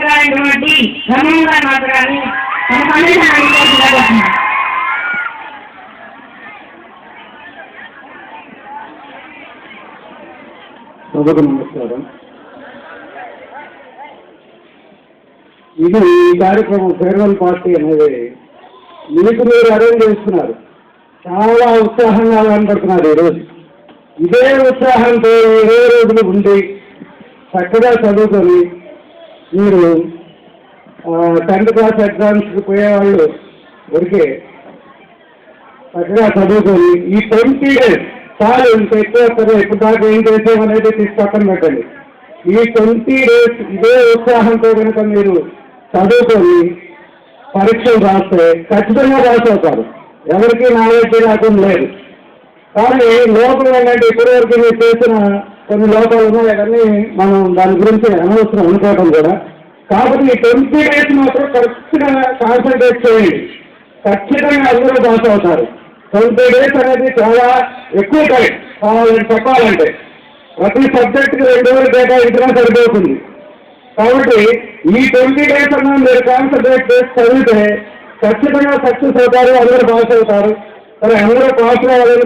గారైనటువంటి రమణ గారు మాట్లాడాలి మన సందేశాన్ని నమస్కారం. ఇది ఈ కార్యక్రమం ఫేర్వెల్ పార్టీ అనేది మీకు మీరు అరేంజ్ చేస్తున్నారు. చాలా ఉత్సాహంగా కనపడుతున్నారు ఈరోజు. ఇదే ఉత్సాహంతో 20 రోజులు ఉండి చక్కగా చదువుకొని మీరు 10th క్లాస్ ఎగ్జామ్స్కి పోయేవాళ్ళు దొరికే చక్కగా చదువుకొని ఈ 20 days చాలు, ఇంకా ఎక్కువ ఎప్పుడు దాకా ఏం చేసేమనేది పక్కన పెట్టండి. ఈ 20 days ఇదే ఉత్సాహంతో కనుక మీరు చదువుకొని పరీక్షలు రాస్తే ఖచ్చితంగా పాస్ అవుతారు. ఎవరికి నాలెడ్జ్ రాకుండా లేదు. కానీ లోపల ఏంటంటే ఇప్పటివరకు మీరు చేసిన కొన్ని లోపాలు ఉన్నాయి కానీ మనం దాని గురించి అనవసరం అనుకోవడం కూడా. కాబట్టి ఈ 20 days మాత్రం కరెక్ట్గా కాన్సన్ట్రేట్ చేయండి. ఖచ్చితంగా అందరూ పాస్ అవుతారు. 20 days అనేది చాలా ఎక్కువ టైం చెప్పాలంటే. ప్రతి సబ్జెక్ట్కి 2 రోజులు కేటాయించినా సరిపోతుంది. కాబట్టి ఈ 20 days అన్నా మీరు కాన్సన్ట్రేట్ చేసి చదివితే ఖచ్చితంగా సక్సెస్ అవుతారు, అందరూ పాస్ అవుతారు. సరే, అందరూ పాస్ అవ్వాలని